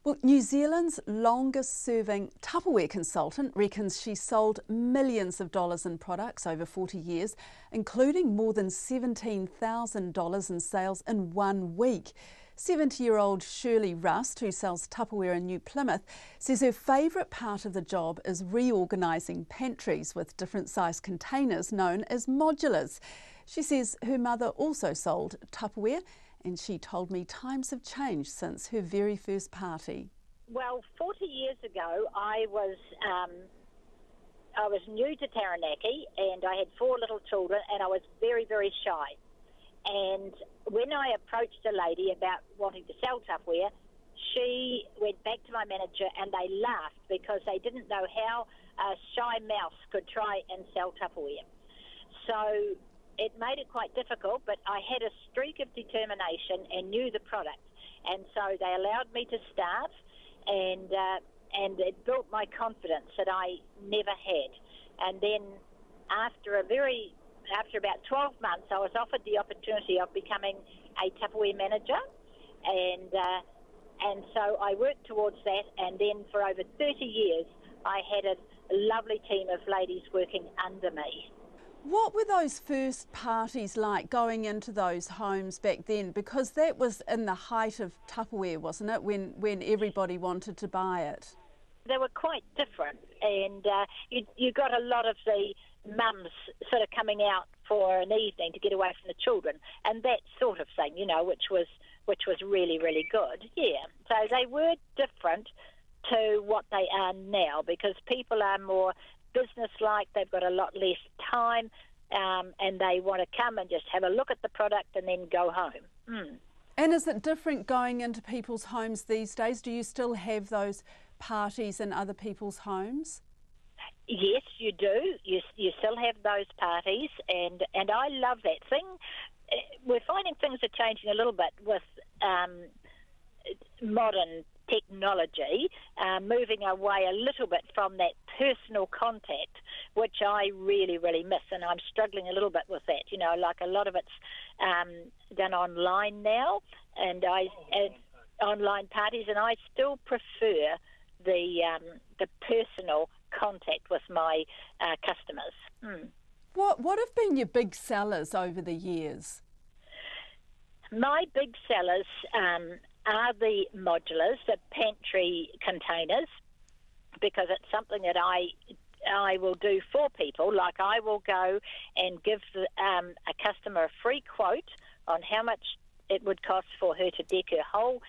Well, New Zealand's longest-serving Tuppaware consultant reckons she sold millions of dollars in products over 40 years, including more than $17,000 in sales in 1 week. 70-year-old Shirley Rust, who sells Tuppaware in New Plymouth, says her favourite part of the job is reorganising pantries with different size containers known as modulars. She says her mother also sold Tuppaware, and she told me times have changed since her very first party. Well, 40 years ago, I was new to Taranaki, and I had 4 little children, and I was very, very shy. And when I approached a lady about wanting to sell Tuppaware, she went back to my manager and they laughed because they didn't know how a shy mouse could try and sell Tuppaware. So it made it quite difficult, but I had a streak of determination and knew the product. And so they allowed me to start, and it built my confidence that I never had. And then after about 12 months, I was offered the opportunity of becoming a Tuppaware manager, and so I worked towards that, and then for over 30 years, I had a lovely team of ladies working under me. What were those first parties like, going into those homes back then? Because that was in the height of Tuppaware, wasn't it, when everybody wanted to buy it? They were quite different, and you got a lot of the mums sort of coming out for an evening to get away from the children, and that sort of thing, which was really, really good. Yeah, so they were different to what they are now, because people are more business-like. They've got a lot less time, and they want to come and just have a look at the product and then go home. And is it different going into people's homes these days? Do you still have those parties in other people's homes? Yes, you do. You still have those parties, and I love that thing. We're finding things are changing a little bit with modern technology, moving away a little bit from that personal contact, which I really, really miss, and I'm struggling a little bit with that. Like a lot of it's done online now, and online parties, and I still prefer the personal contact with my customers. What have been your big sellers over the years? My big sellers are the modulars, the pantry containers, because it's something that I will do for people. Like I will go and give a customer a free quote on how much it would cost for her to deck her whole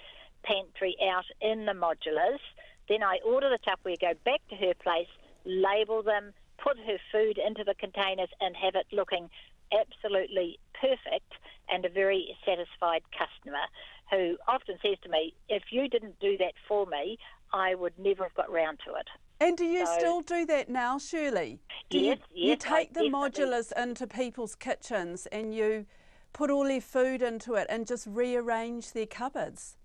pantry out in the modulars. Then I order the Tuppaware, go back to her place, label them, put her food into the containers and have it looking absolutely perfect, and a very satisfied customer who often says to me, if you didn't do that for me, I would never have got round to it. And do you still do that now, Shirley? Yes. You take the modulars into people's kitchens and you put all their food into it and just rearrange their cupboards?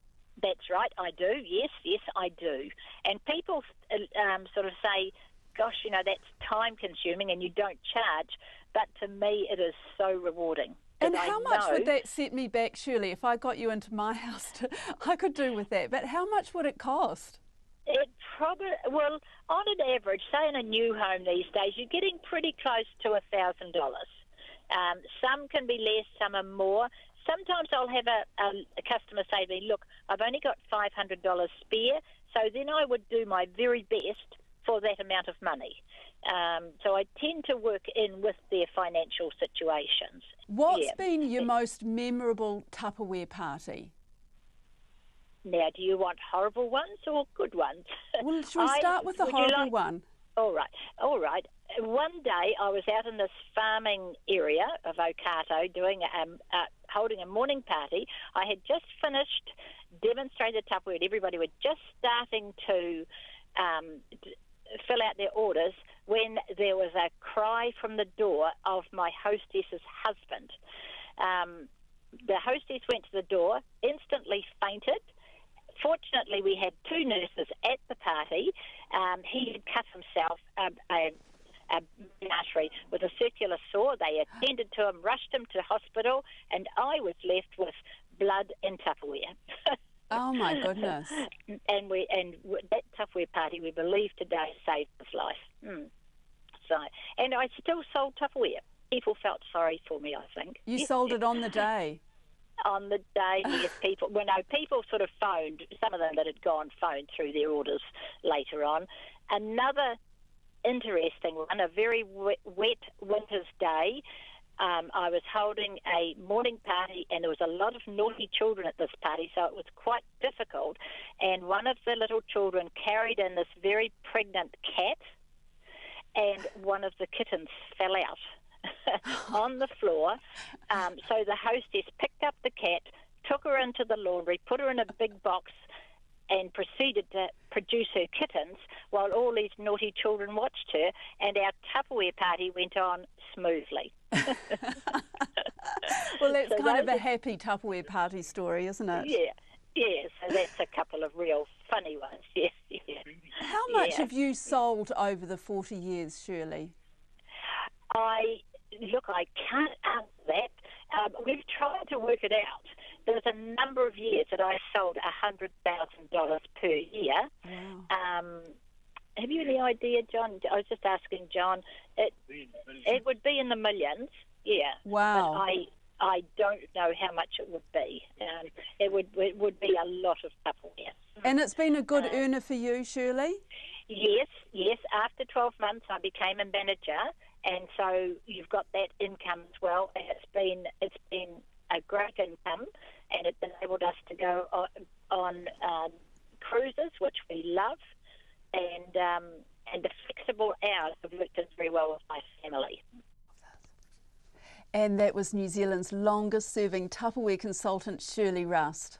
That's right, I do. Yes, I do. And people sort of say, gosh, that's time-consuming and you don't charge, but to me it is so rewarding. And how much would that set me back, Shirley, if I got you into my house? I could do with that, but how much would it cost? It probably, well, on an average, say in a new home these days, you're getting pretty close to $1,000. Some can be less, some are more. Sometimes I'll have a customer say to me, look, I've only got $500 spare, so then I would do my very best for that amount of money. So I tend to work in with their financial situations. What's been your most memorable Tuppaware party? Now, do you want horrible ones or good ones? Well, shall we start with the horrible one? All right. One day I was out in this farming area of Okato holding a morning party. I had just finished demonstrating the Tuppaware, and everybody were just starting to fill out their orders when there was a cry from the door of my hostess's husband. The hostess went to the door, instantly fainted. Fortunately, we had 2 nurses at the party. He had cut himself a artery with a circular saw. They attended to him, rushed him to hospital, and I was left with blood and Tuppaware. Oh my goodness. And that Tuppaware party, we believe today, saved his life. So, and I still sold Tuppaware. People felt sorry for me, I think. You sold it on the day? On the day, yes, people sort of phoned, some of them that had gone phoned through their orders later on. Another interesting one, a very wet winter's day, I was holding a morning party and there was a lot of naughty children at this party, so it was quite difficult. And one of the little children carried in this very pregnant cat, and one of the kittens fell out on the floor. So the hostess picked up the cat, took her into the laundry, put her in a big box, and proceeded to produce her kittens while all these naughty children watched her, and our Tuppaware party went on smoothly. Well, that's so kind of a happy Tuppaware party story, isn't it? Yeah, so that's a couple of real funny ones, yes. How much have you sold over the 40 years, Shirley? I can't answer that. We've tried to work it out. There was a number of years that I sold $100,000 per year. Wow. Have you any idea, John? I was just asking John. It would be in the millions, yeah. Wow. But I don't know how much it would be. It would be a lot of Tuppaware. And it's been a good earner for you, Shirley? Yes. After 12 months, I became a manager, and so you've got that income as well. And it's been a great income, and it's enabled us to go on cruises, which we love, and the flexible hours have worked in very well with my family. And that was New Zealand's longest serving Tuppaware consultant, Shirley Rust.